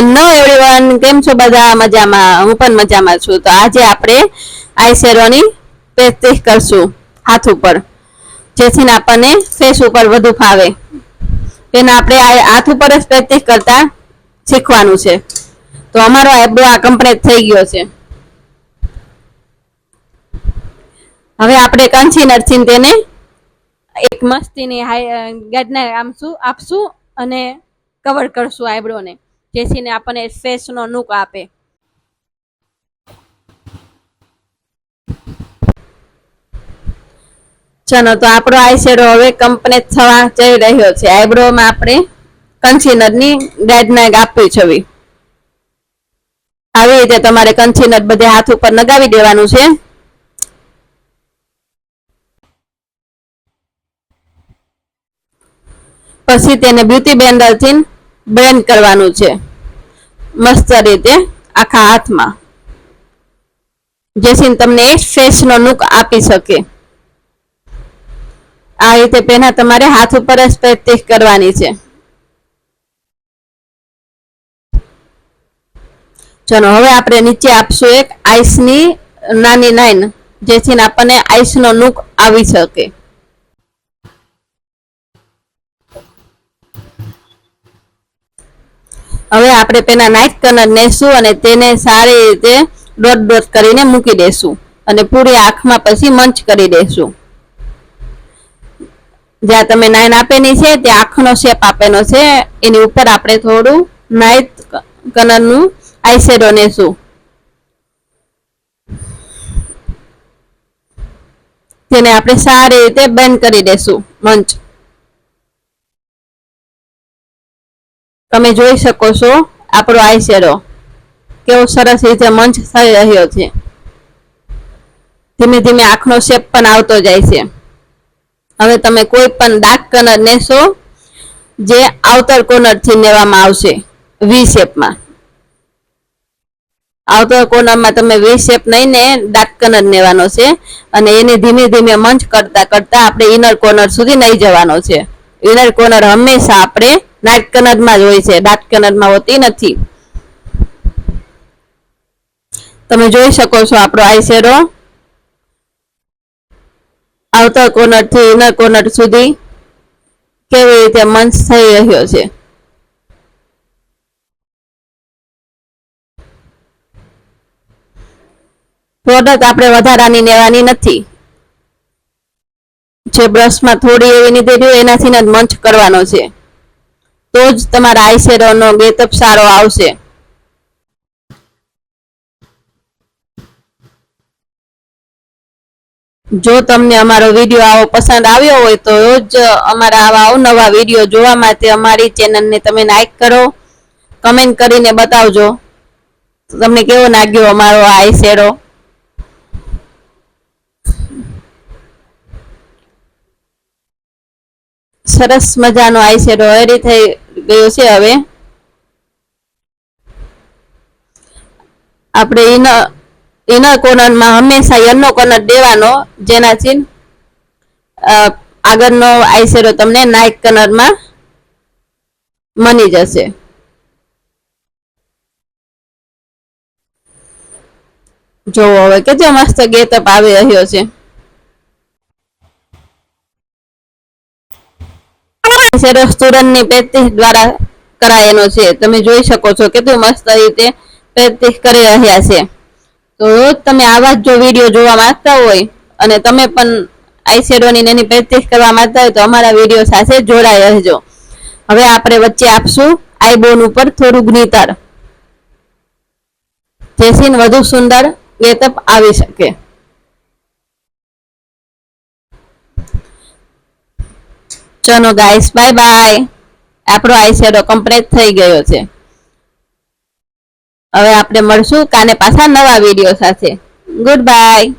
Hello everyone, કેમ છો બધા? મજામાં? હું પણ મજામાં છું. તો આજે આપણે આઈ શેરોની પ્રેક્ટિસ કરશું હાથ ઉપર, જેથી આપણને ફેસ ઉપર વધુ ફાવે. તેને આપણે હાથ ઉપર જ પ્રેક્ટિસ કરતા શીખવાનું છે. તો અમારો આઈબ્રો આ કમ્પ્લીટ થઈ ગયો છે. હવે આપણે કન્સીલરથી તેને એક મસ્તીની ગાઈડને આપશું અને કવર કરશું આઈબ્રોને, જેથી આપણને ફેસનો લુક આપે. ચલો, તો આપણો આઈ શેડો હવે કમ્પ્લીટ થવા જઈ રહ્યો છે. આઈબ્રોમાં આપણે કન્સીલરની ગાઈડલાઈન આપવી છે. આવી રીતે તમારે કન્સીલર બધે હાથ ઉપર લગાવી દેવાનું છે. પછી તેને બ્યુટી બ્લેન્ડરથી બ્લેન્ડ કરવાનું છે મસ્ત રીતે આખા હાથમાં, જેથી તમને ફેસનો લુક આપી શકે. આ રીતે પહેલા તમારે હાથ ઉપર જ પ્રેક્ટિસ કરવાની છે. ચલો, હવે આપણે નીચે આપશું એક આઈસની નાની લાઈન, જેથી આપણને આઈસનો લુક આવી શકે. હવે આપણે પેલા નાઇટ કલર લેશું અને તેને સારી રીતે ડોટ ડોટ કરીને મૂકી દેશું અને પૂરી આંખમાં પછી મંચ કરી દેશું. જ્યાં તમે નાઇન આપેલી છે ત્યાં આંખનો શેપ આપેલો છે, એની ઉપર આપણે થોડું નાઇટ કલરનું આઈ શેડો લેશું. તેને આપણે સારી રીતે બ્લેન્ડ કરી દેશું મંચ. તમે જોઈ શકો છો આપણો આઈ શેડો કેવો સરસ રીતે મંચ થઈ રહ્યો છે. ધીમે ધીમે આંખનો શેપ પણ આવતો જાય છે. હવે તમે કોઈ પણ ડાર્ક કલર લેશો, જે આઉટર કોર્નરથી લેવામાં આવશે વી શેપમાં. આઉટર કોર્નરમાં તમે વી શેપ લઈને ડાર્ક કલર લેવાનો છે અને એને ધીમે ધીમે મંચ કરતા કરતા આપણે ઇનર કોર્નર સુધી લઈ જવાનો છે. ઇનર કોર્નર હંમેશા આપણે લાઇટ કલરમાં જ હોય છે, ડાર્ક કલરમાં હોતી નથી. તમે જોઈ શકો છો આપણો આઈ શેડો આઉટર કોર્નર થી ઇનર કોર્નર સુધી કેવી રીતે મંચ થઈ રહ્યો છે. પ્રોડક્ટ આપણે વધારાની લેવાની નથી. જે બ્રશમાં થોડી એવી લીધેલી એનાથી જ મંચ કરવાનો છે, તો જ તમારા આઈ શેડોનો ગેટઅપ સારો આવશે. જો તમને અમારો વિડીયો આવો પસંદ આવ્યો હોય તો રોજ અમારા આવા અવનવા વિડીયો જોવા માટે અમારી ચેનલને તમે લાઈક કરો, કમેન્ટ કરીને બતાવજો તમને કેવો લાગ્યો અમારો આઈ શેડો. સરસ મજાનો આઈ શેડો રેડી થઈ ગયો છે. હવે આપણે ઇનર કોર્નરમાં હંમેશા યલો કલર દેવાનો, જેનાથી આગળનો આઈ શેડો તમને નાઇટ કલરમાં મળી જશે. જોવો હવે કેટલો મસ્ત ગેટઅપ આવી રહ્યો છે. શેડો સ્ટુડન્ટની પ્રેક્ટિસ દ્વારા કરાયેલો છે. તમે જોઈ શકો છો કેટલું મસ્ત રીતે પ્રેક્ટિસ કરી રહ્યા છે. તો રોજ તમે આવા જ જો વિડીયો જોવા માંગતા હોય અને તમે પણ આઈ શેડોની એની પ્રેક્ટિસ કરવા માંગતા હોય તો અમારા વિડીયો સાથે જોડાઈ રહેજો. હવે આપણે વચ્ચે આપશું આઈબોન ઉપર થોડું ગ્લિટર, જેથી વધુ સુંદર ગેટઅપ આવી શકે. ચલો ગાઈસ, બાય બાય. આપણો આઈ શેડો કમ્પ્લીટ થઈ ગયો છે. હવે આપણે મળશું કાલે પાછા નવા વિડીયો સાથે. Good bye.